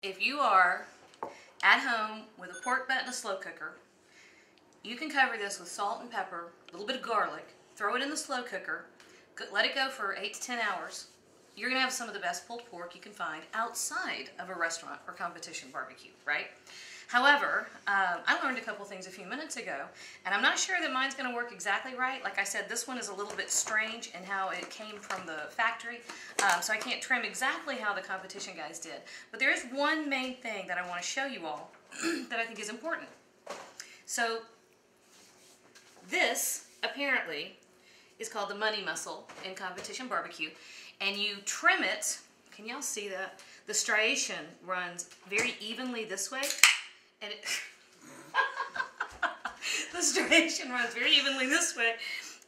If you are at home with a pork butt and a slow cooker, you can cover this with salt and pepper, a little bit of garlic, throw it in the slow cooker, let it go for 8 to 10 hours. You're going to have some of the best pulled pork you can find outside of a restaurant or competition barbecue, right? However, I learned a couple things a few minutes ago, and I'm not sure that mine's going to work exactly right. Like I said, this one is a little bit strange in how it came from the factory, so I can't trim exactly how the competition guys did. But there is one main thing that I want to show you all that I think is important. So this, apparently, is called the money muscle in competition barbecue, and you trim it. Can y'all see that? The striation runs very evenly this way, and it the striation runs very evenly this way,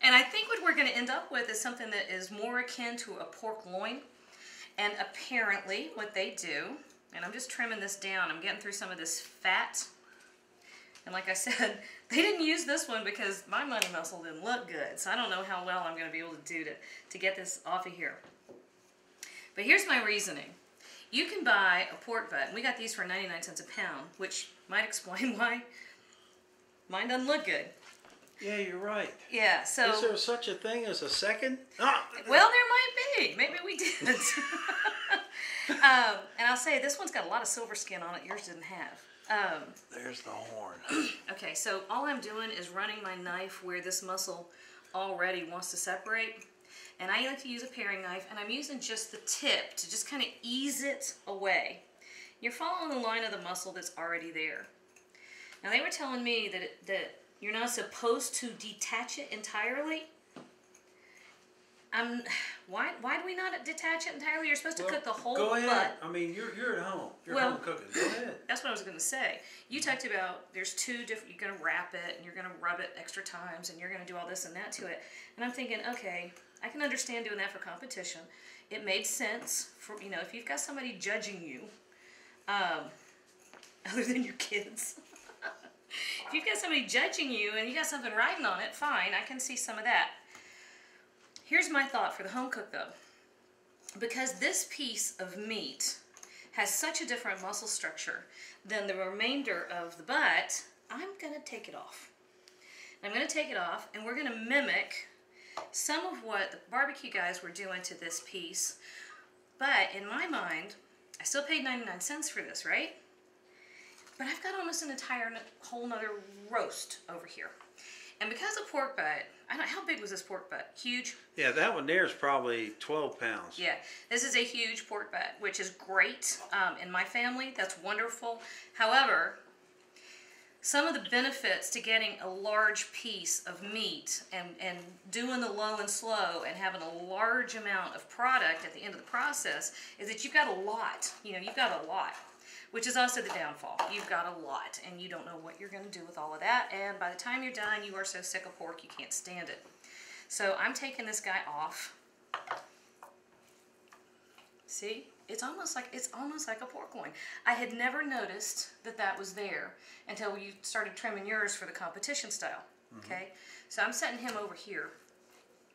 and I think what we're going to end up with is something that is more akin to a pork loin. And apparently what they do, and I'm just trimming this down, I'm getting through some of this fat, and like I said, they didn't use this one because my money muscle didn't look good, so I don't know how well I'm going to be able to do to get this off of here. But here's my reasoning. You can buy a pork butt, and we got these for 99 cents a pound, which might explain why mine doesn't look good. Yeah, you're right. Yeah, so... Is there such a thing as a second? Well, there might be. Maybe we did. And I'll say, this one's got a lot of silver skin on it. Yours didn't have. There's the horn. Okay, so all I'm doing is running my knife where this muscle already wants to separate. And I like to use a paring knife, and I'm using just the tip to just kind of ease it away. You're following the line of the muscle that's already there. Now, they were telling me that you're not supposed to detach it entirely. Why do we not detach it entirely? You're supposed to cook the whole butt. Go ahead. I mean, you're at home. You're home cooking. Go ahead. That's what I was going to say. You talked about there's two different, you're going to wrap it, and you're going to rub it extra times, and you're going to do all this and that to it. And I'm thinking, okay, I can understand doing that for competition. It made sense for, you know, if you've got somebody judging you, other than your kids. If you've got somebody judging you and you got something writing on it, fine, I can see some of that. Here's my thought for the home cook though. Because this piece of meat has such a different muscle structure than the remainder of the butt, I'm going to take it off. I'm going to take it off, and we're going to mimic some of what the barbecue guys were doing to this piece. But in my mind, I still paid 99 cents for this, right? But I've got almost an entire whole nother roast over here. And because of pork butt, I don't know, how big was this pork butt? Huge? Yeah, that one there is probably 12 pounds. Yeah, this is a huge pork butt, which is great in my family. That's wonderful. However, some of the benefits to getting a large piece of meat and doing the low and slow and having a large amount of product at the end of the process is that you've got a lot. You know, you've got a lot. Which is also the downfall. You've got a lot, and you don't know what you're going to do with all of that, and by the time you're done, you are so sick of pork you can't stand it. So I'm taking this guy off. See? It's almost like a pork loin. I had never noticed that that was there until you started trimming yours for the competition style. Okay? So I'm setting him over here,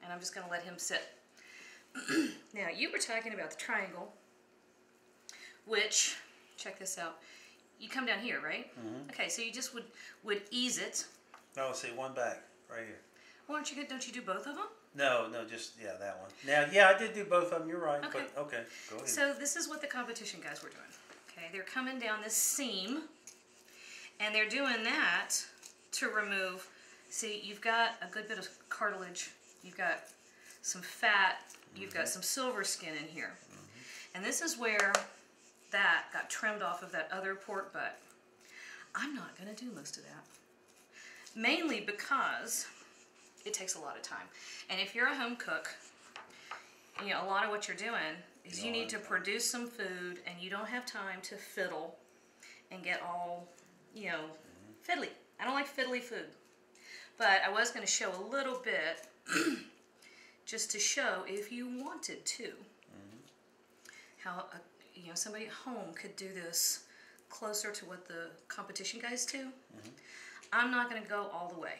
and I'm just going to let him sit. Now, you were talking about the triangle, which... Check this out. You come down here, right? Okay, so you just would ease it. No, see, one back, right here. Well, don't you do both of them? No, just, yeah, that one. Now, yeah, I did do both of them, you're right. Okay. But, okay, go ahead. So this is what the competition guys were doing. Okay, they're coming down this seam, and they're doing that to remove, see, you've got a good bit of cartilage, you've got some fat, you've got some silver skin in here. And this is where that got trimmed off of that other pork butt. I'm not going to do most of that. Mainly because it takes a lot of time. And if you're a home cook, you know, a lot of what you're doing is you need to produce some food, and you don't have time to fiddle and get all, you know, fiddly. I don't like fiddly food. But I was going to show a little bit just to show, if you wanted to, how you know, somebody at home could do this closer to what the competition guys do. I'm not going to go all the way.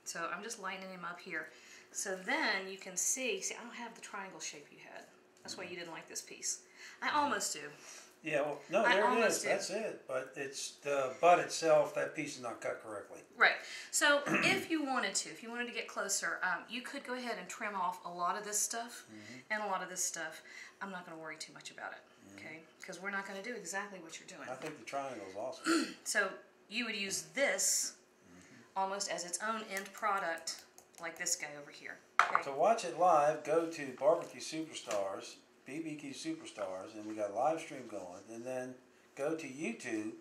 So I'm just lining him up here. So then you can see, I don't have the triangle shape you had. That's why you didn't like this piece. I almost do. Yeah, well, no, I there it almost is. do. That's it. But it's the butt itself. That piece is not cut correctly. Right. So if you wanted to get closer, you could go ahead and trim off a lot of this stuff and a lot of this stuff. I'm not going to worry too much about it, okay? Because we're not going to do exactly what you're doing. I think the triangle is awesome. So you would use this almost as its own end product, like this guy over here. Okay? To watch it live, go to Barbecue Superstars, BBQ Superstars, and we got a live stream going. And then go to YouTube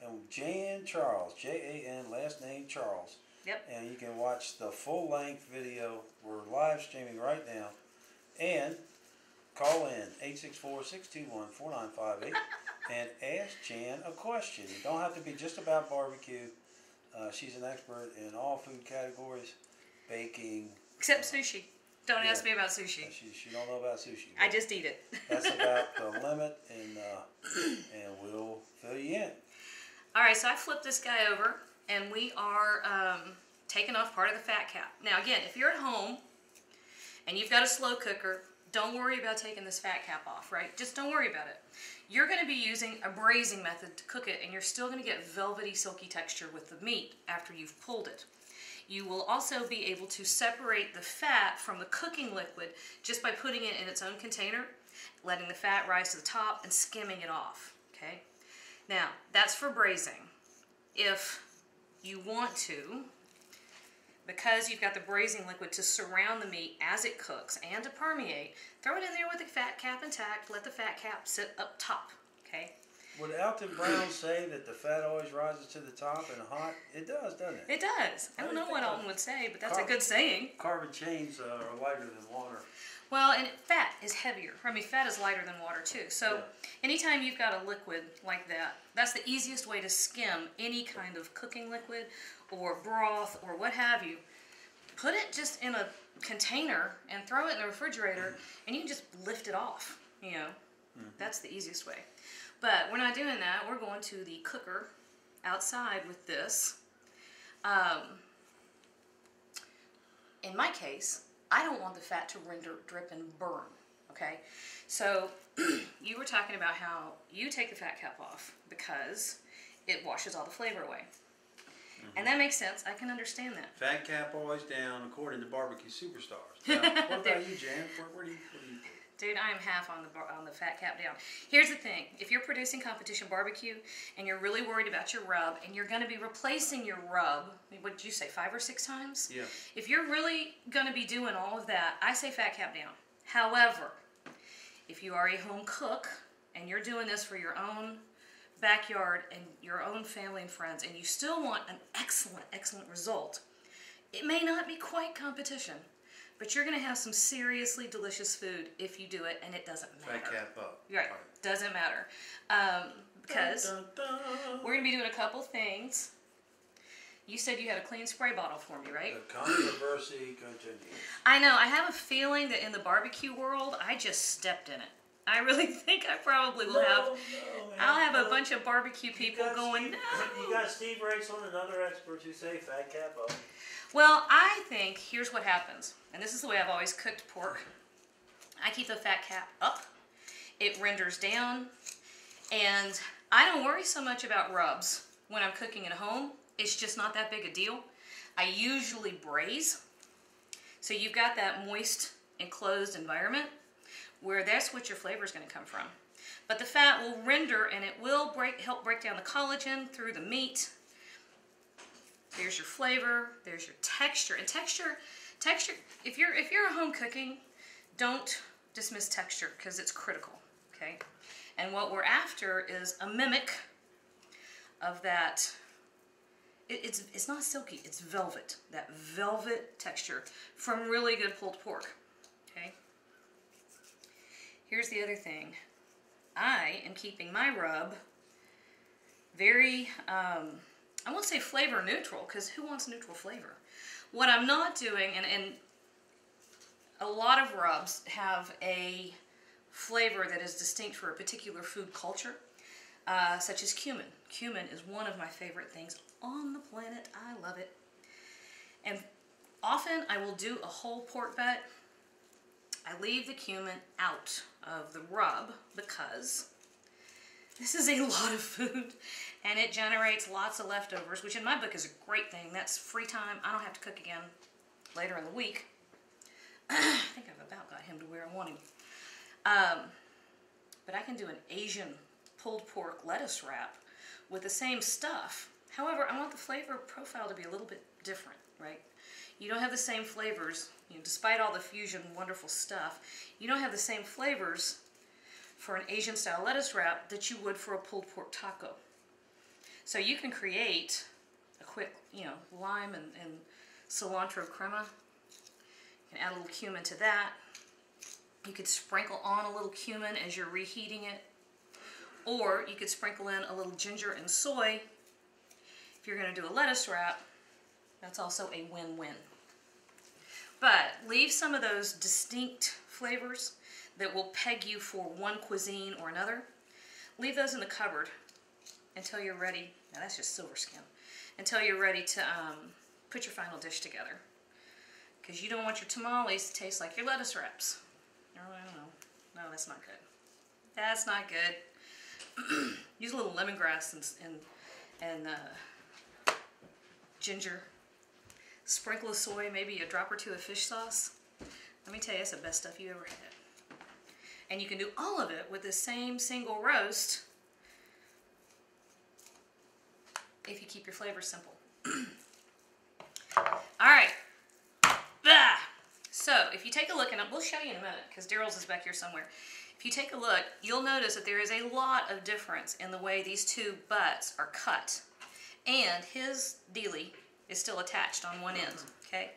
and Jan Charles, Jan, last name Charles. Yep. And you can watch the full length video. We're live streaming right now. And call in 864-621-4958 and ask Jan a question. It don't have to be just about barbecue. She's an expert in all food categories, baking. Except sushi. Don't ask me about sushi. She don't know about sushi. I just eat it. That's about the limit, and we'll fill you in. All right, so I flipped this guy over, and we are taking off part of the fat cap. Now, again, if you're at home and you've got a slow cooker, don't worry about taking this fat cap off, right? Just don't worry about it. You're going to be using a braising method to cook it, and you're still going to get velvety, silky texture with the meat after you've pulled it. You will also be able to separate the fat from the cooking liquid just by putting it in its own container, letting the fat rise to the top, and skimming it off, okay? Now, that's for braising. If you want to, because you've got the braising liquid to surround the meat as it cooks and to permeate, throw it in there with the fat cap intact, let the fat cap sit up top, okay? Would Alton Brown say that the fat always rises to the top and hot? It does, doesn't it? It does. I don't know what Alton would say, but that's a good saying. Carbon chains are lighter than water. Well, and fat is heavier. I mean, fat is lighter than water, too. So anytime you've got a liquid like that, that's the easiest way to skim any kind of cooking liquid or broth or what have you. Put it just in a container and throw it in the refrigerator, and you can just lift it off, you know. That's the easiest way. But we're not doing that. We're going to the cooker outside with this. In my case, I don't want the fat to render, drip, and burn, okay? So you were talking about how you take the fat cap off because it washes all the flavor away. And that makes sense. I can understand that. Fat cap always down, according to Barbecue Superstars. Now, what about you, Jan? Where do you put? Dude, I am half on the fat cap down. Here's the thing. If you're producing competition barbecue and you're really worried about your rub and you're going to be replacing your rub, what did you say, 5 or 6 times? Yeah. If you're really going to be doing all of that, I say fat cap down. However, if you are a home cook and you're doing this for your own backyard and your own family and friends and you still want an excellent, excellent result, it may not be quite competition. But you're going to have some seriously delicious food if you do it, and it doesn't matter. Fat cap up. Right. Doesn't matter. Because we're going to be doing a couple things. You said you had a clean spray bottle for me, right? The controversy continues. I know. I have a feeling that in the barbecue world, I just stepped in it. I really think I probably will have. I'll have a bunch of barbecue people going, no. You got Steve Rayson and other experts who say fat cap up. Well, I think here's what happens, and this is the way I've always cooked pork. I keep the fat cap up, it renders down, and I don't worry so much about rubs when I'm cooking at home. It's just not that big a deal. I usually braise, so you've got that moist, enclosed environment where that's what your flavor is going to come from. But the fat will render, and it will help break down the collagen through the meat. There's your flavor, there's your texture. And texture, if you're at home cooking, don't dismiss texture because it's critical, okay? And what we're after is a mimic of that. It's not silky, it's velvet. That velvet texture from really good pulled pork, okay? Here's the other thing. I am keeping my rub very, I won't say flavor neutral, because who wants neutral flavor? What I'm not doing, and a lot of rubs have a flavor that is distinct for a particular food culture, such as cumin. Cumin is one of my favorite things on the planet. I love it. And often I will do a whole pork butt. I leave the cumin out of the rub because This is a lot of food, and it generates lots of leftovers, which in my book is a great thing. That's free time. I don't have to cook again later in the week. I think I've about got him to where I want him. But I can do an Asian pulled pork lettuce wrap with the same stuff. However, I want the flavor profile to be a little bit different, right? You don't have the same flavors, you know, despite all the fusion wonderful stuff, you don't have the same flavors for an Asian style lettuce wrap that you would for a pulled pork taco. So you can create a quick, you know, lime and cilantro crema. You can add a little cumin to that. You could sprinkle on a little cumin as you're reheating it. Or you could sprinkle in a little ginger and soy. If you're going to do a lettuce wrap, that's also a win-win. But leave some of those distinct flavors that will peg you for one cuisine or another. Leave those in the cupboard until you're ready. Now that's just silver skin. Until you're ready to put your final dish together. Because you don't want your tamales to taste like your lettuce wraps. Oh, I don't know. No, that's not good. That's not good. Use a little lemongrass and ginger. Sprinkle of soy, maybe a drop or two of fish sauce. Let me tell you, that's the best stuff you ever had. And you can do all of it with the same single roast if you keep your flavors simple. Alright. So, if you take a look, and we'll show you in a minute, because Daryl's is back here somewhere. If you take a look, you'll notice that there is a lot of difference in the way these two butts are cut. And his dealie is still attached on one end, okay?